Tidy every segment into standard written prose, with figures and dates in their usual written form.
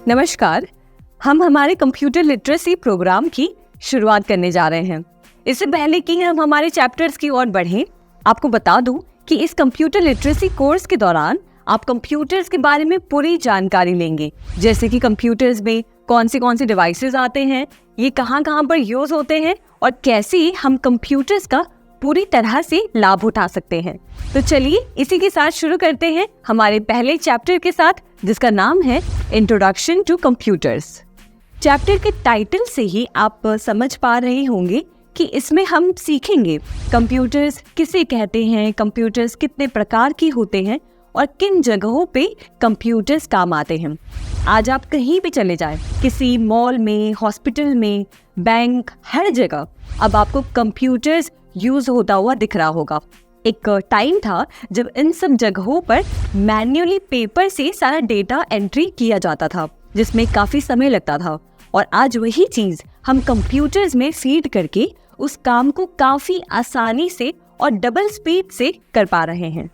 नमस्कार। हम हमारे कंप्यूटर लिटरेसी प्रोग्राम की शुरुआत करने जा रहे हैं। इससे पहले कि हम हमारे चैप्टर्स की ओर बढ़ें, आपको बता दूं कि इस कंप्यूटर लिटरेसी कोर्स के दौरान आप कंप्यूटर्स के बारे में पूरी जानकारी लेंगे, जैसे कि कंप्यूटर्स में कौन से डिवाइसेस आते हैं, ये कहाँ पर यूज होते हैं और कैसे हम कंप्यूटर्स का पूरी तरह से लाभ उठा सकते हैं। तो चलिए इसी के साथ शुरू करते हैं हमारे पहले चैप्टर के साथ, जिसका नाम है इंट्रोडक्शन टू कंप्यूटर्स। चैप्टर के टाइटल से ही आप समझ पा रहे होंगे कि इसमें हम सीखेंगे कंप्यूटर्स किसे कहते हैं, कंप्यूटर्स कितने प्रकार के होते हैं और किन जगहों पे कंप्यूटर्स काम आते हैं। आज आप कहीं भी चले जाएं, किसी मॉल में, हॉस्पिटल में, बैंक, हर जगह अब आपको कंप्यूटर्स यूज होता हुआ दिख रहा होगा। एक टाइम था जब इन सब जगहों पर मैन्युअली पेपर से सारा डेटा एंट्री किया जाता था, जिसमें काफी समय लगता था, और आज वही चीज हम कंप्यूटर्स में फीड करके उस काम को काफी आसानी से और डबल स्पीड से कर पा रहे हैं।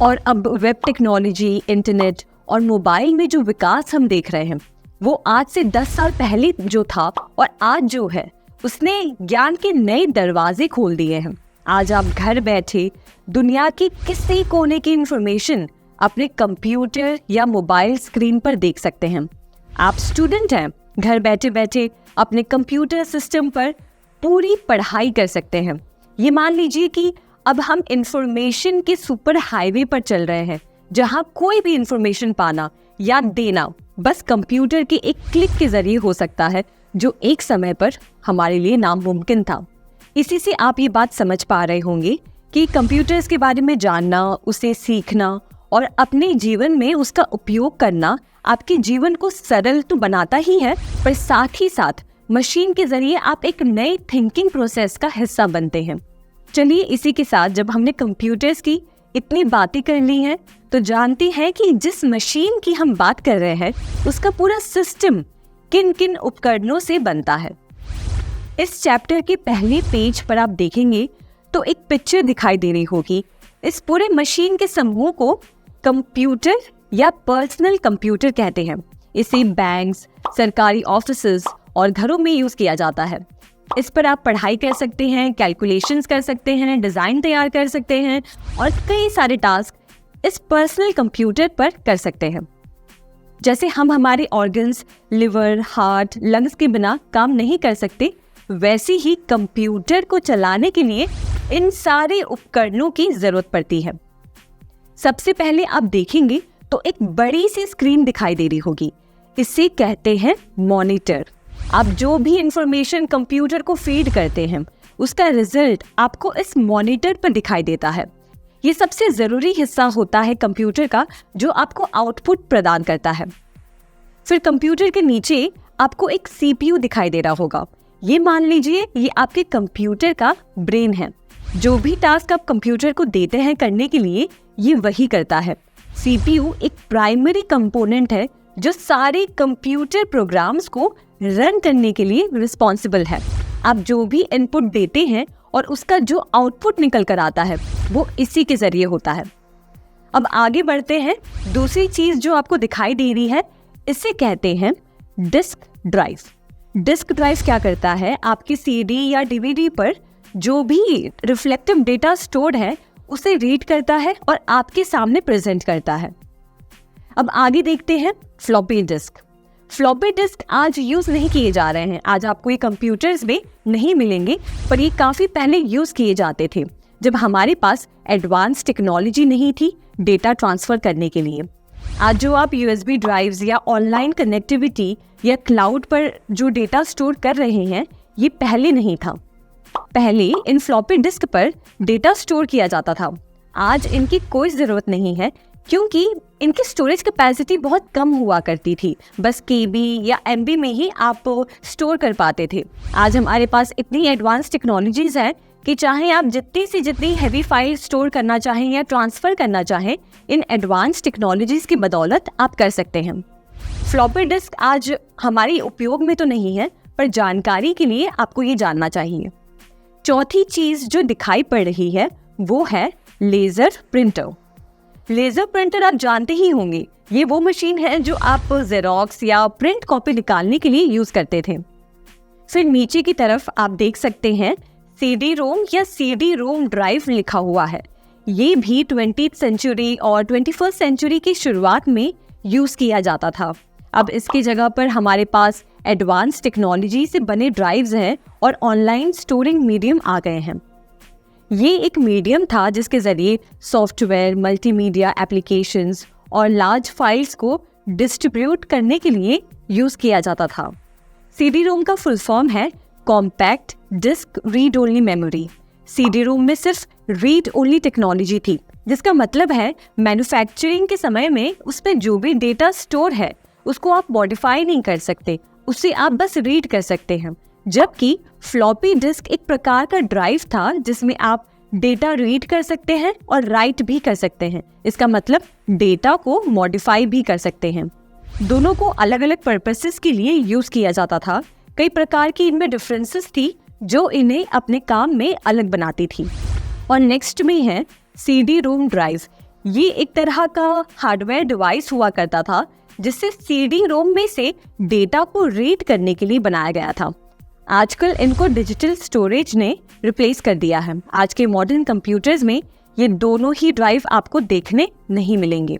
और अब वेब टेक्नोलॉजी, इंटरनेट और मोबाइल में जो विकास हम देख रहे हैं, वो आज से 10 साल पहले जो था और आज जो है, उसने ज्ञान के नए दरवाजे खोल दिए हैं। आज आप घर बैठे दुनिया के किसी कोने की इंफॉर्मेशन अपने कंप्यूटर या मोबाइल स्क्रीन पर देख सकते हैं। आप स्टूडेंट हैं, घर बैठे बैठे अपने कंप्यूटर सिस्टम पर पूरी पढ़ाई कर सकते हैं। ये मान लीजिए कि अब हम इंफॉर्मेशन के सुपर हाईवे पर चल रहे हैं, जहां कोई भी इंफॉर्मेशन पाना या देना बस कंप्यूटर के एक क्लिक के जरिए हो सकता है, जो एक समय पर हमारे लिए नामुमकिन था। इसी से आप ये बात समझ पा रहे होंगे कि कंप्यूटर्स के बारे में जानना, उसे सीखना और अपने जीवन में उसका उपयोग करना आपके जीवन को सरल तो बनाता ही है, पर साथ ही साथ मशीन के जरिए आप एक नए थिंकिंग प्रोसेस का हिस्सा बनते हैं। चलिए इसी के साथ जब हमने कंप्यूटर्स की इतनी बातें कर ली हैं, तो जानते हैं कि जिस मशीन की हम बात कर रहे हैं, उसका पूरा सिस्टम किन किन उपकरणों से बनता है। इस चैप्टर के पहले पेज पर आप देखेंगे तो एक पिक्चर दिखाई दे रही होगी। इस पूरे मशीन के समूह को कंप्यूटर या पर्सनल कंप्यूटर कहते हैं। इसे बैंक्स, सरकारी ऑफिसेज और घरों में यूज किया जाता है। इस पर आप पढ़ाई कर सकते हैं, कैलकुलेशंस कर सकते हैं, डिजाइन तैयार कर सकते हैं और कई सारे टास्क इस पर्सनल कंप्यूटर पर कर सकते हैं। जैसे हम हमारे ऑर्गन्स, लिवर, हार्ट, लंग्स के बिना काम नहीं कर सकते, वैसे ही कंप्यूटर को चलाने के लिए इन सारे उपकरणों की जरूरत पड़ती है। सबसे पहले आप देखेंगे तो एक बड़ी सी स्क्रीन दिखाई दे रही होगी। इसे कहते हैं मॉनिटर। आप जो भी इंफॉर्मेशन कंप्यूटर को फीड करते हैं, उसका रिजल्ट आपको इस मॉनिटर पर दिखाई देता है। ये सबसे जरूरी हिस्सा होता है कंप्यूटर का, जो आपको आउटपुट प्रदान करता है। फिर कंप्यूटर के नीचे आपको एक सीपीयू दिखाई दे रहा होगा। ये मान लीजिए ये आपके कंप्यूटर का ब्रेन है। जो भी टास्क आप कंप्यूटर को देते हैं करने के लिए, ये वही करता है। सीपीयू एक प्राइमरी कंपोनेंट है जो सारे कंप्यूटर प्रोग्राम्स को रन करने के लिए रिस्पॉन्सिबल है। आप जो भी इनपुट देते हैं और उसका जो आउटपुट निकल कर आता है, वो इसी के जरिए होता है। अब आगे बढ़ते हैं। दूसरी चीज जो आपको दिखाई दे रही है, इसे कहते हैं डिस्क ड्राइव। डिस्क ड्राइव क्या करता है, आपकी सीडी या डीवीडी पर जो भी रिफ्लेक्टिव डेटा स्टोर्ड है, उसे रीड करता है और आपके सामने प्रेजेंट करता है। अब आगे देखते हैं फ्लॉपी डिस्क। फ्लॉपी डिस्क आज यूज नहीं किए जा रहे हैं। आज आपको ये कंप्यूटर्स में नहीं मिलेंगे, पर ये काफी पहले यूज किए जाते थे, जब हमारे पास एडवांस टेक्नोलॉजी नहीं थी डेटा ट्रांसफर करने के लिए। आज जो आप यूएसबी ड्राइव्स या ऑनलाइन कनेक्टिविटी या क्लाउड पर जो डेटा स्टोर कर रहे हैं, ये पहले नहीं था। पहले इन फ्लॉपी डिस्क पर डेटा स्टोर किया जाता था। आज इनकी कोई ज़रूरत नहीं है, क्योंकि इनकी स्टोरेज कैपेसिटी बहुत कम हुआ करती थी। बस केबी या एमबी में ही आप स्टोर कर पाते थे। आज हमारे पास इतनी एडवांस टेक्नोलॉजीज हैं कि चाहे आप जितनी से जितनी हैवी फाइल स्टोर करना चाहें या ट्रांसफ़र करना चाहें, इन एडवांस टेक्नोलॉजीज़ की बदौलत आप कर सकते हैं। फ्लॉपी डिस्क आज हमारे उपयोग में तो नहीं है, पर जानकारी के लिए आपको ये जानना चाहिए। चौथी चीज़ जो दिखाई पड़ रही है वो है लेज़र प्रिंटर। लेजर प्रिंटर आप जानते ही होंगे, ये वो मशीन है जो आप जेरोक्स या प्रिंट कॉपी निकालने के लिए यूज करते थे। फिर नीचे की तरफ आप देख सकते हैं सीडी रोम या सीडी रोम ड्राइव लिखा हुआ है। ये भी 20th सेंचुरी और 21st सेंचुरी की शुरुआत में यूज किया जाता था। अब इसकी जगह पर हमारे पास एडवांस टेक्नोलॉजी से बने ड्राइव्स हैं और ऑनलाइन स्टोरिंग मीडियम आ गए हैं। ये एक मीडियम था जिसके जरिए सॉफ्टवेयर, मल्टीमीडिया एप्लीकेशंस और लार्ज फाइल्स को डिस्ट्रीब्यूट करने के लिए यूज किया जाता था। सीडी रोम का फुल फॉर्म है compact disc read only memory. CD ROM में सिर्फ रीड ओनली टेक्नोलॉजी थी, जिसका मतलब है मैन्युफैक्चरिंग के समय में उस पर जो भी डेटा स्टोर है उसको आप मॉडिफाई नहीं कर सकते, उससे आप बस रीड कर सकते हैं। जबकि फ्लॉपी डिस्क एक प्रकार का ड्राइव था जिसमें आप डेटा रीड कर सकते हैं और राइट भी कर सकते हैं। इसका मतलब डेटा को मॉडिफाई भी कर सकते हैं। दोनों को अलग अलग पर्पसेस के लिए यूज किया जाता था। कई प्रकार की इनमें डिफरेंसेस थी जो इन्हें अपने काम में अलग बनाती थी। और नेक्स्ट में है सीडी रोम ड्राइव। ये एक तरह का हार्डवेयर डिवाइस हुआ करता था जिससे सीडी रोम में से डेटा को रीड करने के लिए बनाया गया था। आजकल इनको डिजिटल स्टोरेज ने रिप्लेस कर दिया है। आज के मॉडर्न कंप्यूटर्स में ये दोनों ही ड्राइव आपको देखने नहीं मिलेंगे।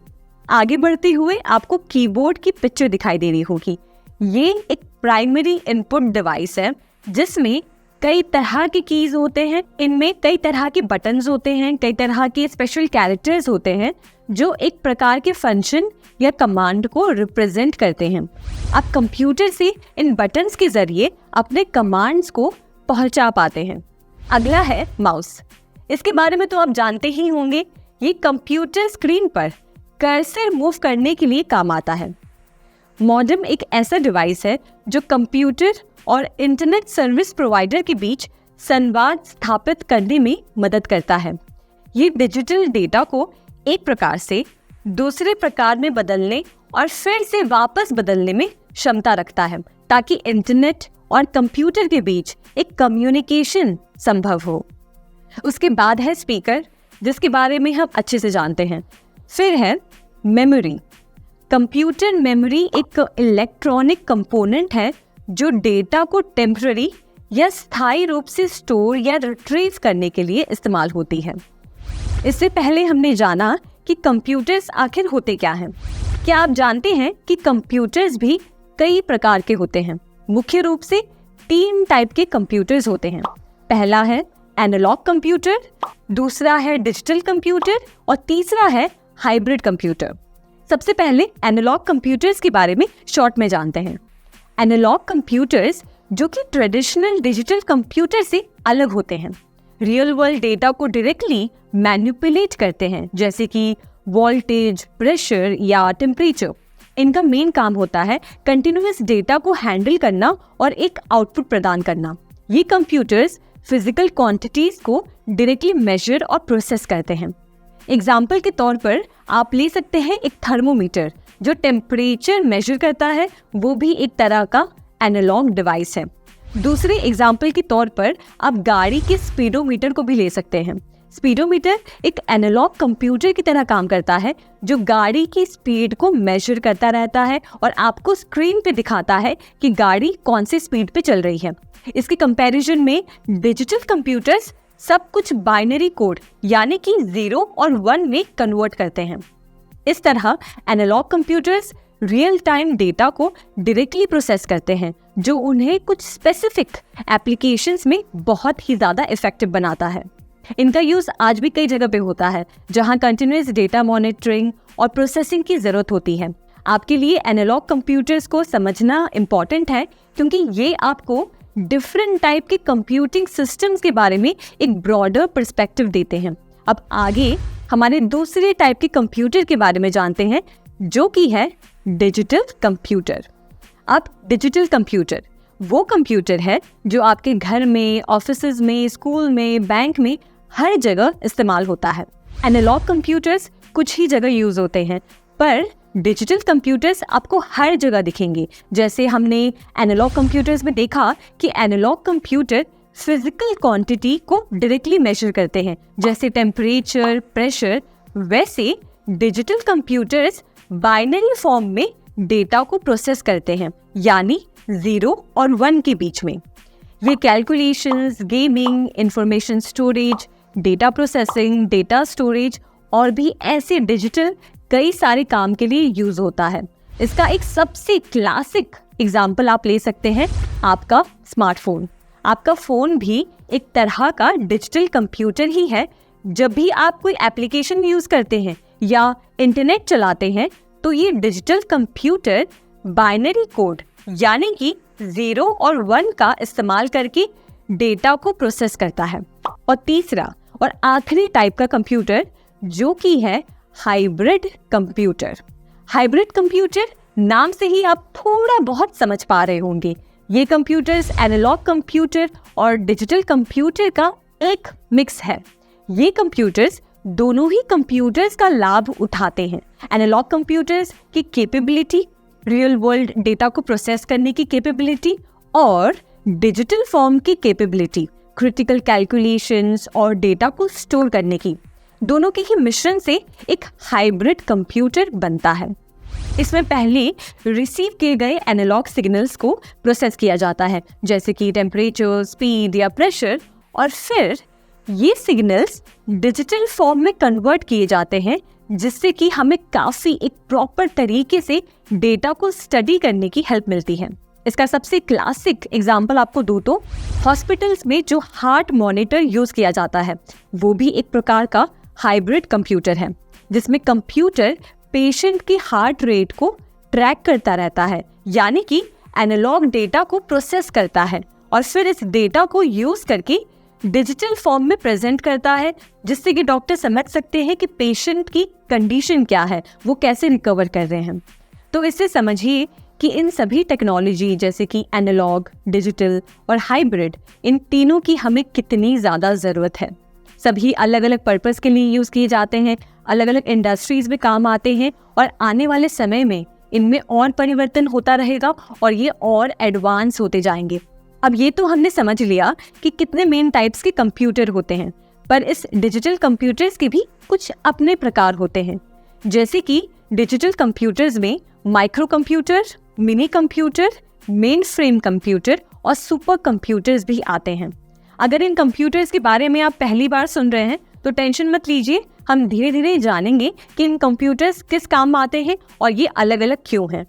आगे बढ़ते हुए आपको कीबोर्ड की पिक्चर दिखाई दे रही होगी। ये एक प्राइमरी इनपुट डिवाइस है जिसमें कई तरह के कीज होते हैं। इनमें कई तरह के बटन्स होते हैं, कई तरह के स्पेशल कैरेक्टर्स होते हैं जो एक प्रकार के फंक्शन या कमांड को रिप्रेजेंट करते हैं। आप कंप्यूटर से इन बटन्स के जरिए अपने कमांड्स को पहुंचा पाते हैं। अगला है माउस। इसके बारे में तो आप जानते ही होंगे। ये कंप्यूटर स्क्रीन पर कर्सर मूव करने के लिए काम आता है। मॉडेम एक ऐसा डिवाइस है जो कंप्यूटर और इंटरनेट सर्विस प्रोवाइडर के बीच संवाद स्थापित करने में मदद करता है। ये डिजिटल डेटा को एक प्रकार से दूसरे प्रकार में बदलने और फिर से वापस बदलने में क्षमता रखता है ताकि इंटरनेट और कंप्यूटर के बीच एक कम्युनिकेशन संभव हो। उसके बाद है स्पीकर, जिसके बारे में हम अच्छे से जानते हैं। फिर है मेमोरी। कंप्यूटर मेमोरी एक इलेक्ट्रॉनिक कंपोनेंट है जो डेटा को टेम्पररी या स्थायी रूप से स्टोर या रिट्रीव करने के लिए इस्तेमाल होती है। इससे पहले हमने जाना कि कंप्यूटर्स आखिर होते क्या हैं। क्या आप जानते हैं कि कंप्यूटर्स भी कई प्रकार के होते हैं? मुख्य रूप से 3 टाइप के कंप्यूटर्स होते हैं। पहला है एनालॉग कंप्यूटर, दूसरा है डिजिटल कंप्यूटर और तीसरा है हाइब्रिड कंप्यूटर। सबसे पहले एनालॉग कंप्यूटर्स के बारे में शॉर्ट में जानते हैं। एनालॉग कंप्यूटर्स जो कि ट्रेडिशनल डिजिटल कंप्यूटर से अलग होते हैं, रियल वर्ल्ड डेटा को डायरेक्टली मैनिपुलेट करते हैं, जैसे कि वोल्टेज, प्रेशर या टेम्परेचर। इनका मेन काम होता है कंटिन्यूअस डेटा को हैंडल करना और एक आउटपुट प्रदान करना। ये कंप्यूटर्स फिजिकल क्वांटिटीज को डायरेक्टली मेजर और प्रोसेस करते हैं। एग्जाम्पल के तौर पर आप ले सकते हैं एक थर्मोमीटर जो टेम्परेचर मेजर करता है, वो भी एक तरह का एनालॉग डिवाइस है। दूसरे एग्जाम्पल के तौर पर आप गाड़ी के स्पीडोमीटर को भी ले सकते हैं। स्पीडोमीटर एक एनालॉग कंप्यूटर की तरह काम करता है जो गाड़ी की स्पीड को मेजर करता रहता है और आपको स्क्रीन पे दिखाता है कि गाड़ी कौन सी स्पीड पे चल रही है। इसके कंपैरिजन में डिजिटल कंप्यूटर्स सब कुछ बाइनरी कोड यानी कि 0 और 1 में कन्वर्ट करते हैं। इस तरह analogue computers real time data को डायरेक्टली प्रोसेस करते हैं जो उन्हें कुछ स्पेसिफिक एप्लीकेशंस में बहुत ही ज़्यादा इफेक्टिव बनाता है। इनका यूज़ आज भी कई जगह पे होता है जहां कंटिन्यूअस डेटा मॉनिटरिंग और प्रोसेसिंग की ज़रूरत होती है। आपके लिए एनालॉग कंप्यूटर्स को समझना इम्पॉर्टेंट है क्योंकि ये आपको डिफरेंट टाइप के कंप्यूटिंग सिस्टम्स के बारे में एक ब्रॉडर पर्सपेक्टिव देते हैं। अब आगे हमारे दूसरे टाइप के कंप्यूटर के बारे में जानते हैं जो कि है डिजिटल कंप्यूटर। अब डिजिटल कंप्यूटर वो कंप्यूटर है जो आपके घर में, ऑफिसेज में, स्कूल में, बैंक में हर जगह इस्तेमाल होता है। एनालॉग कंप्यूटर्स कुछ ही जगह यूज होते हैं पर डिजिटल कंप्यूटर्स आपको हर जगह दिखेंगे। जैसे हमने एनालॉग कंप्यूटर्स में देखा कि एनालॉग कंप्यूटर फिजिकल क्वांटिटी को डायरेक्टली मेजर करते हैं जैसे टेम्परेचर, प्रेशर, वैसे डिजिटल कंप्यूटर्स बाइनरी फॉर्म में डेटा को प्रोसेस करते हैं, यानी 0 और 1 के बीच में। ये calculations, gaming, information storage, data processing, data storage और भी ऐसे डिजिटल कई सारे काम के लिए यूज होता है। इसका एक सबसे क्लासिक एग्जाम्पल आप ले सकते हैं आपका स्मार्टफोन। आपका फ़ोन भी एक तरह का डिजिटल कंप्यूटर ही है। जब भी आप कोई एप्लीकेशन यूज़ करते हैं या इंटरनेट चलाते हैं तो ये डिजिटल कंप्यूटर बाइनरी कोड यानी कि 0 और 1 का इस्तेमाल करके डेटा को प्रोसेस करता है। और तीसरा और आखिरी टाइप का कंप्यूटर जो कि है हाइब्रिड कंप्यूटर। हाइब्रिड कंप्यूटर नाम से ही आप थोड़ा बहुत समझ पा रहे होंगे। ये कंप्यूटर्स एनालॉग कंप्यूटर और डिजिटल कंप्यूटर का एक मिक्स है। ये कंप्यूटर्स दोनों ही कंप्यूटर्स का लाभ उठाते हैं। एनालॉग कंप्यूटर्स की कैपेबिलिटी, रियल वर्ल्ड डेटा को प्रोसेस करने की कैपेबिलिटी, और डिजिटल फॉर्म की कैपेबिलिटी, क्रिटिकल कैलकुलेशंस और डेटा को स्टोर करने की, दोनों के ही मिश्रण से एक हाइब्रिड कंप्यूटर बनता है। इसमें पहले रिसीव किए गए एनालॉग सिग्नल्स को प्रोसेस किया जाता है, जैसे कि टेम्परेचर, स्पीड या प्रेशर, और फिर ये सिग्नल्स डिजिटल फॉर्म में कन्वर्ट किए जाते हैं, जिससे कि हमें काफ़ी एक प्रॉपर तरीके से डेटा को स्टडी करने की हेल्प मिलती है। इसका सबसे क्लासिक एग्जाम्पल आपको दूँ तो हॉस्पिटल्स में जो हार्ट मॉनिटर यूज़ किया जाता है वो भी एक प्रकार का हाइब्रिड कंप्यूटर है, जिसमें कंप्यूटर पेशेंट की हार्ट रेट को ट्रैक करता रहता है, यानी कि एनालॉग डेटा को प्रोसेस करता है और फिर इस डेटा को यूज़ करके डिजिटल फॉर्म में प्रेजेंट करता है, जिससे कि डॉक्टर समझ सकते हैं कि पेशेंट की कंडीशन क्या है, वो कैसे रिकवर कर रहे हैं। तो इससे समझिए कि इन सभी टेक्नोलॉजी जैसे कि एनालॉग, डिजिटल और हाइब्रिड, इन तीनों की हमें कितनी ज़्यादा ज़रूरत है। सभी अलग अलग पर्पस के लिए यूज़ किए जाते हैं, अलग अलग इंडस्ट्रीज़ में काम आते हैं और आने वाले समय में इनमें और परिवर्तन होता रहेगा और ये और एडवांस होते जाएंगे। अब ये तो हमने समझ लिया कि कितने मेन टाइप्स के कंप्यूटर होते हैं, पर इस डिजिटल कंप्यूटर्स के भी कुछ अपने प्रकार होते हैं। जैसे कि डिजिटल कंप्यूटर्स में micro computer, mini computer, main frame computer और सुपर कंप्यूटर्स भी आते हैं। अगर इन कंप्यूटर्स के बारे में आप पहली बार सुन रहे हैं तो टेंशन मत लीजिए, हम धीरे धीरे जानेंगे कि इन कंप्यूटर्स किस काम में आते हैं और ये अलग अलग क्यों हैं।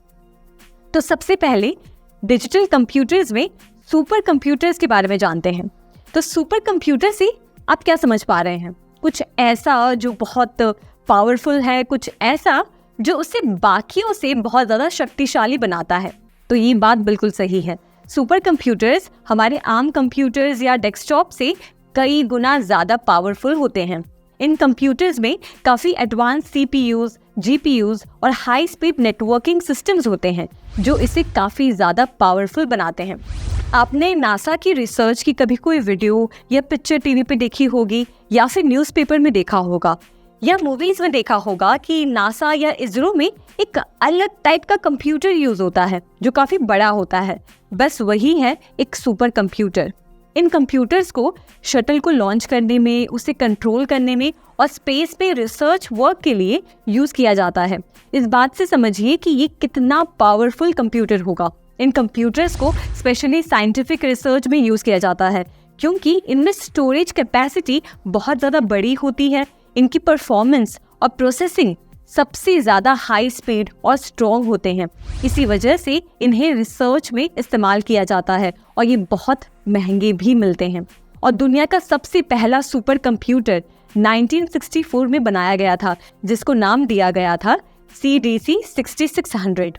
तो सबसे पहले डिजिटल कंप्यूटर्स में सुपर कंप्यूटर्स के बारे में जानते हैं। तो सुपर कंप्यूटर से आप क्या समझ पा रहे हैं? कुछ ऐसा जो बहुत पावरफुल है, कुछ ऐसा जो उसे बाकियों से बहुत ज़्यादा शक्तिशाली बनाता है। तो ये बात बिल्कुल सही है। सुपर कंप्यूटर्स हमारे आम कंप्यूटर्स या डेस्कटॉप से कई गुना ज़्यादा पावरफुल होते हैं। इन कंप्यूटर्स में काफ़ी एडवांस CPUs, GPUs और हाई स्पीड नेटवर्किंग सिस्टम्स होते हैं, जो इसे काफ़ी ज़्यादा पावरफुल बनाते हैं। आपने नासा की रिसर्च की कभी कोई वीडियो या पिक्चर टीवी पे देखी होगी, या फिर न्यूज़पेपर में देखा होगा, या मूवीज़ में देखा होगा कि नासा या इसरो में एक अलग टाइप का कंप्यूटर यूज़ होता है जो काफ़ी बड़ा होता है। बस वही है एक सुपर कंप्यूटर। इन कंप्यूटर्स को शटल को लॉन्च करने में, उसे कंट्रोल करने में और स्पेस पे रिसर्च वर्क के लिए यूज़ किया जाता है। इस बात से समझिए कि ये कितना पावरफुल कंप्यूटर होगा। इन कंप्यूटर्स को स्पेशली साइंटिफिक रिसर्च में यूज़ किया जाता है, क्योंकि इनमें स्टोरेज कैपेसिटी बहुत ज़्यादा बड़ी होती है। इनकी परफॉर्मेंस और प्रोसेसिंग सबसे ज़्यादा हाई स्पीड और स्ट्रॉन्ग होते हैं। इसी वजह से इन्हें रिसर्च में इस्तेमाल किया जाता है और ये बहुत महंगे भी मिलते हैं। और दुनिया का सबसे पहला सुपर कंप्यूटर 1964 में बनाया गया था, जिसको नाम दिया गया था CDC 6600।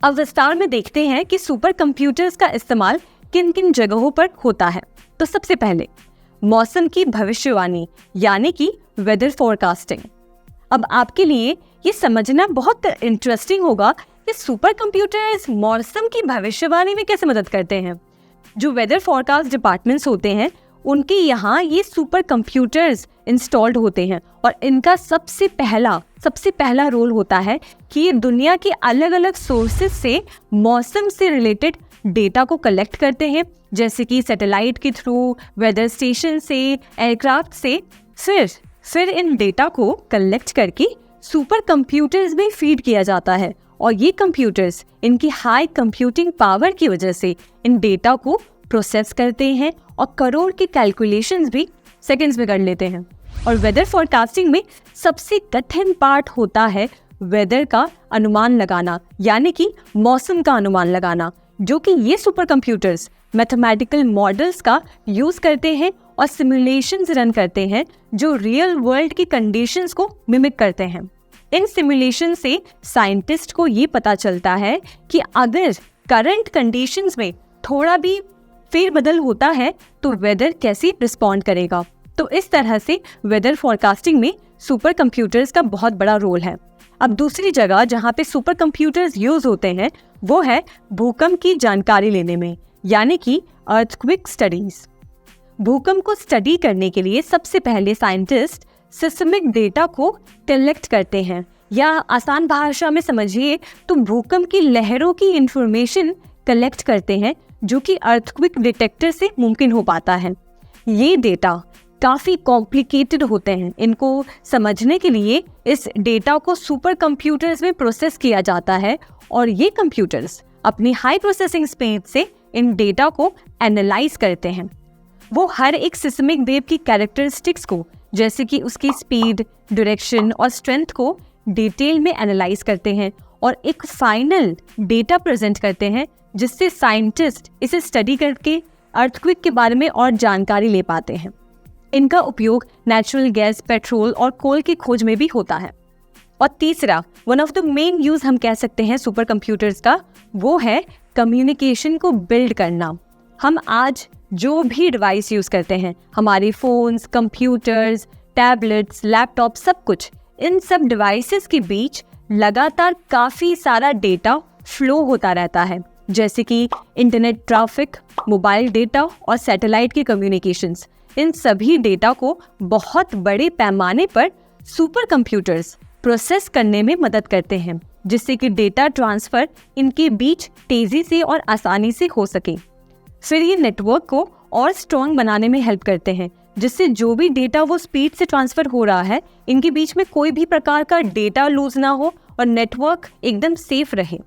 अब विस्तार में देखते हैं कि सुपर कंप्यूटर्स का इस्तेमाल किन किन जगहों पर होता है। तो सबसे पहले मौसम की भविष्यवाणी यानी कि वेदर फोरकास्टिंग। अब आपके लिए ये समझना बहुत इंटरेस्टिंग होगा कि सुपर कंप्यूटर्स मौसम की भविष्यवाणी में कैसे मदद करते हैं। जो वेदर फोरकास्ट डिपार्टमेंट्स होते हैं उनके यहाँ ये सुपर कंप्यूटर्स इंस्टॉल्ड होते हैं और इनका सबसे पहला रोल होता है कि ये दुनिया के अलग अलग सोर्सेज से मौसम से रिलेटेड डेटा को कलेक्ट करते हैं, जैसे कि सैटेलाइट के थ्रू, वेदर स्टेशन से, एयरक्राफ्ट से। फिर इन डेटा को कलेक्ट करके सुपर कंप्यूटर्स में फीड किया जाता है और ये कंप्यूटर्स इनकी हाई कंप्यूटिंग पावर की वजह से इन डेटा को प्रोसेस करते हैं और करोड़ के कैलकुलेशंस भी सेकंड्स में कर लेते हैं। और वेदर फोरकास्टिंग में सबसे कठिन पार्ट होता है वेदर का अनुमान लगाना, यानी कि मौसम का अनुमान लगाना, जो कि ये सुपर कंप्यूटर्स मैथमेटिकल मॉडल्स का यूज करते हैं और सिमुलेशंस रन करते हैं जो रियल वर्ल्ड की कंडीशंस को मिमिक करते हैं। इन सिमुलेशन से साइंटिस्ट को ये पता चलता है कि अगर करंट कंडीशंस में थोड़ा भी फेरबदल होता है तो वेदर कैसे रिस्पॉन्ड करेगा। तो इस तरह से वेदर फोरकास्टिंग में सुपर कंप्यूटर्स का बहुत बड़ा रोल है। अब दूसरी जगह जहाँ पे सुपर कंप्यूटर्स यूज होते हैं वो है भूकंप की जानकारी लेने में, यानी कि अर्थक्वेक स्टडीज। भूकंप को स्टडी करने के लिए सबसे पहले साइंटिस्ट सिस्मिक डेटा को कलेक्ट करते हैं, या आसान भाषा में समझिए तो भूकंप की लहरों की इंफॉर्मेशन कलेक्ट करते हैं, जो कि अर्थक्वेक डिटेक्टर से मुमकिन हो पाता है। ये डेटा काफ़ी कॉम्प्लिकेटेड होते हैं। इनको समझने के लिए इस डेटा को सुपर कंप्यूटर्स में प्रोसेस किया जाता है और ये कंप्यूटर्स अपनी हाई प्रोसेसिंग स्पीड से इन डेटा को एनालाइज करते हैं। वो हर एक सिस्मिक वेव की कैरेक्टरिस्टिक्स को, जैसे कि उसकी स्पीड, डायरेक्शन और स्ट्रेंथ को डिटेल में एनालाइज करते हैं और एक फाइनल डेटा प्रेजेंट करते हैं, जिससे साइंटिस्ट इसे स्टडी करके अर्थक्वेक के बारे में और जानकारी ले पाते हैं। इनका उपयोग नेचुरल गैस, पेट्रोल और कोल की खोज में भी होता है। और तीसरा, one of the main use हम कह सकते हैं सुपर कंप्यूटर्स का, वो है कम्युनिकेशन को बिल्ड करना। हम आज जो भी डिवाइस यूज करते हैं, हमारे फोन्स, कंप्यूटर्स, टैबलेट्स, लैपटॉप, सब कुछ, इन सब डिवाइसेस के बीच लगातार काफ़ी सारा डेटा फ्लो होता रहता है, जैसे कि इंटरनेट ट्रैफिक, मोबाइल डेटा और सैटेलाइट की कम्युनिकेशंस। इन सभी डेटा को बहुत बड़े पैमाने पर सुपर कंप्यूटर्स प्रोसेस करने में मदद करते हैं, जिससे कि डेटा ट्रांसफ़र इनके बीच तेज़ी से और आसानी से हो सके। फिर ये नेटवर्क को और स्ट्रॉन्ग बनाने में हेल्प करते हैं, जिससे जो भी डेटा वो स्पीड से ट्रांसफ़र हो रहा है, इनके बीच में कोई भी प्रकार का डेटा लूज ना हो और नेटवर्क एकदम सेफ रहे।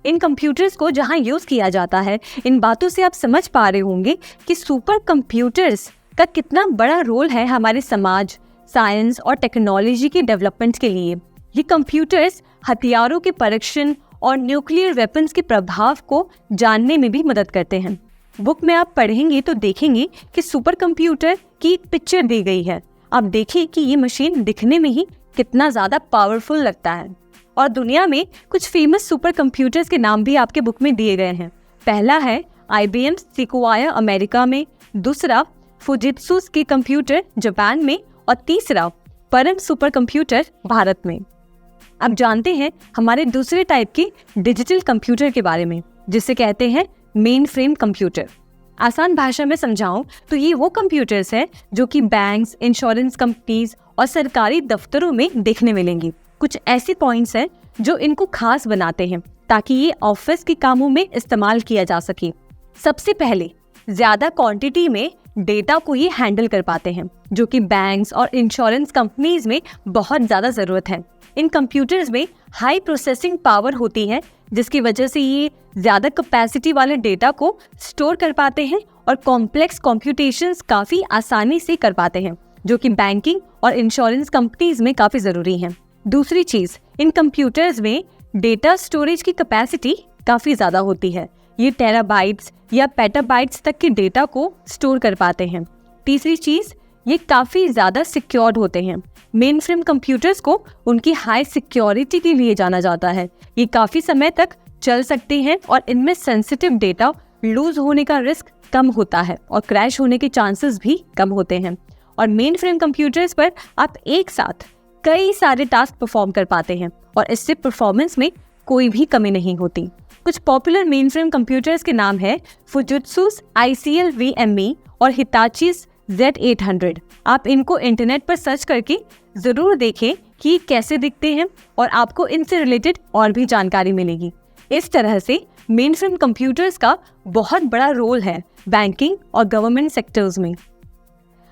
इन कंप्यूटर्स को जहाँ यूज़ किया जाता है, इन बातों से आप समझ पा रहे होंगे कि सुपर कंप्यूटर्स का कितना बड़ा रोल है हमारे समाज, साइंस और टेक्नोलॉजी के डेवलपमेंट के लिए। ये कंप्यूटर्स हथियारों के परीक्षण और न्यूक्लियर वेपन्स के प्रभाव को जानने में भी मदद करते हैं। बुक में आप पढ़ेंगे तो देखेंगे कि सुपर कंप्यूटर की एक पिक्चर दी गई है। आप देखें कि ये मशीन दिखने में ही कितना ज़्यादा पावरफुल लगता है। और दुनिया में कुछ फेमस सुपर कंप्यूटर्स के नाम भी आपके बुक में दिए गए हैं। पहला है IBM Sequoia अमेरिका में, दूसरा फुजित्सु के कंप्यूटर जापान में और तीसरा परम सुपर कंप्यूटर भारत में। अब जानते हैं हमारे दूसरे टाइप के डिजिटल कंप्यूटर के बारे में, जिसे कहते हैं मेन फ्रेम कंप्यूटर। आसान भाषा में समझाऊं तो ये वो कंप्यूटर्स हैं जो कि बैंक्स, इंश्योरेंस कंपनीज और सरकारी दफ्तरों में देखने मिलेंगी। कुछ ऐसे पॉइंट्स हैं जो इनको खास बनाते हैं ताकि ये ऑफिस के कामों में इस्तेमाल किया जा सके। सबसे पहले ज्यादा क्वांटिटी में डेटा को ये हैंडल कर पाते हैं, जो कि बैंक्स और इंश्योरेंस कंपनीज में बहुत ज़्यादा ज़रूरत है। इन कंप्यूटर्स में हाई प्रोसेसिंग पावर होती है, जिसकी वजह से ये ज़्यादा कैपेसिटी वाले डेटा को स्टोर कर पाते हैं और कॉम्प्लेक्स कॉम्प्यूटेशंस काफ़ी आसानी से कर पाते हैं, जो कि बैंकिंग और इंश्योरेंस कंपनीज में काफ़ी ज़रूरी हैं। दूसरी चीज़, इन कंप्यूटर्स में डेटा स्टोरेज की कैपेसिटी काफ़ी ज़्यादा होती है। ये टेराबाइट्स या पेटाबाइट्स तक के डेटा को स्टोर कर पाते हैं। तीसरी चीज़, ये काफ़ी ज़्यादा सिक्योर्ड होते हैं। मेन फ्रेम कंप्यूटर्स को उनकी हाई सिक्योरिटी के लिए जाना जाता है। ये काफ़ी समय तक चल सकते हैं और इनमें सेंसिटिव डेटा लूज होने का रिस्क कम होता है और क्रैश होने के चांसेस भी कम होते हैं। और मेन फ्रेम कंप्यूटर्स पर आप एक साथ कई सारे टास्क परफॉर्म कर पाते हैं और इससे परफॉर्मेंस में कोई भी कमी नहीं होती। कुछ पॉपुलर मेन फ्रेम कंप्यूटर्स के नाम है फुजित्सु ICL VME और हिताची Z800। आप इनको इंटरनेट पर सर्च करके ज़रूर देखें कि कैसे दिखते हैं और आपको इनसे रिलेटेड और भी जानकारी मिलेगी। इस तरह से मेन फ्रेम कंप्यूटर्स का बहुत बड़ा रोल है बैंकिंग और गवर्नमेंट सेक्टर्स में।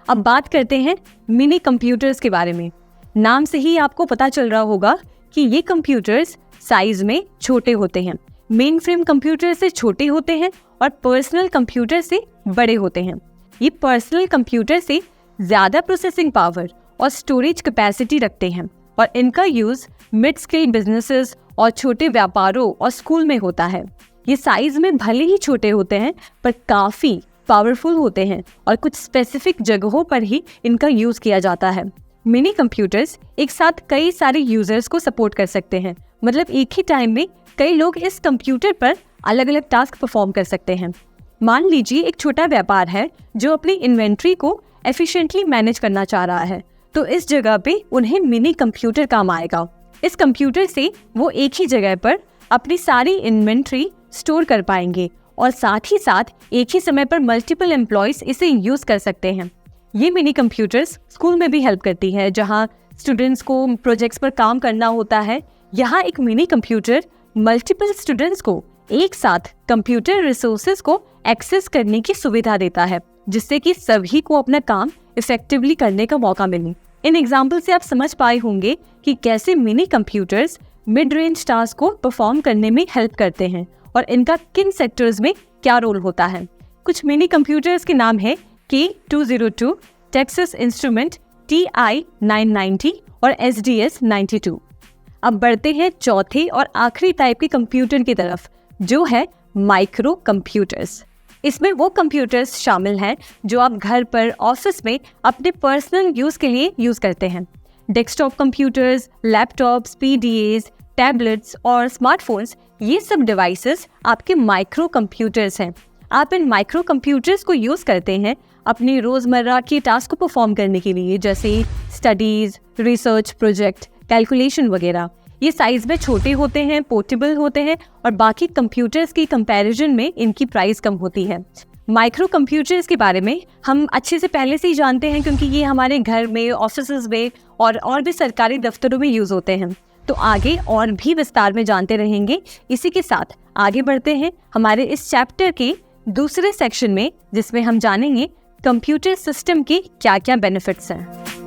अब बात करते हैं मिनी कंप्यूटर्स के बारे में। नाम से ही आपको पता चल रहा होगा कि ये कंप्यूटर्स साइज में छोटे होते हैं, मेन फ्रेम कंप्यूटर से छोटे होते हैं और पर्सनल कंप्यूटर से बड़े होते हैं। ये पर्सनल कंप्यूटर से ज़्यादा प्रोसेसिंग पावर और स्टोरेज कैपेसिटी रखते हैं और इनका यूज़ मिड स्केल बिजनेसेस और छोटे व्यापारों और स्कूल में होता है। ये साइज में भले ही छोटे होते हैं पर काफ़ी पावरफुल होते हैं और कुछ स्पेसिफिक जगहों पर ही इनका यूज़ किया जाता है। मिनी कंप्यूटर्स एक साथ कई सारे यूजर्स को सपोर्ट कर सकते हैं, मतलब एक ही टाइम में कई लोग इस कंप्यूटर पर अलग अलग टास्क परफॉर्म कर सकते हैं। मान लीजिए एक छोटा व्यापार है जो अपनी इन्वेंट्री को एफिशिएंटली मैनेज करना चाह रहा है, तो इस जगह पे उन्हें मिनी कंप्यूटर काम आएगा। इस कंप्यूटर से वो एक ही जगह पर अपनी सारी इन्वेंट्री स्टोर कर पाएंगे और साथ ही साथ एक ही समय पर मल्टीपल एम्प्लॉयज इसे यूज कर सकते हैं। ये मिनी कंप्यूटर्स स्कूल में भी हेल्प करती है, जहाँ स्टूडेंट्स को प्रोजेक्ट्स पर काम करना होता है। यहाँ एक मिनी कंप्यूटर मल्टीपल स्टूडेंट्स को एक साथ कंप्यूटर रिसोर्सेज को एक्सेस करने की सुविधा देता है, जिससे कि सभी को अपना काम इफेक्टिवली करने का मौका मिले। इन एग्जाम्पल से आप समझ पाए होंगे कि कैसे mini computers mid range task को परफॉर्म करने में हेल्प करते हैं और इनका किन सेक्टर्स में क्या रोल होता है। कुछ मिनी कंप्यूटर्स के नाम है K202, टेक्सास इंस्ट्रूमेंट TI-990 और SDS-92। अब बढ़ते हैं चौथे और आखिरी टाइप के कंप्यूटर की तरफ, जो है माइक्रो कंप्यूटर्स। इसमें वो कंप्यूटर्स शामिल हैं जो आप घर पर, ऑफिस में अपने पर्सनल यूज के लिए यूज करते हैं। Desktop computers, laptops, PDAs, tablets और स्मार्टफोन्स, ये सब डिवाइसेस आपके माइक्रो कंप्यूटर्स हैं। आप इन माइक्रो कंप्यूटर्स को यूज करते हैं अपनी रोजमर्रा की टास्क को परफॉर्म करने के लिए, जैसे स्टडीज, रिसर्च प्रोजेक्ट, कैलकुलेशन वगैरह। ये साइज में छोटे होते हैं, पोर्टेबल होते हैं और बाकी कंप्यूटर्स की कंपैरिजन में इनकी प्राइस कम होती है। माइक्रो कंप्यूटर्स के बारे में हम अच्छे से पहले से ही जानते हैं, क्योंकि ये हमारे घर में, ऑफिसेज में और भी सरकारी दफ्तरों में यूज होते हैं। तो आगे और भी विस्तार में जानते रहेंगे। इसी के साथ आगे बढ़ते हैं हमारे इस चैप्टर के दूसरे सेक्शन में, जिसमें हम जानेंगे कंप्यूटर सिस्टम के क्या क्या बेनिफिट्स हैं।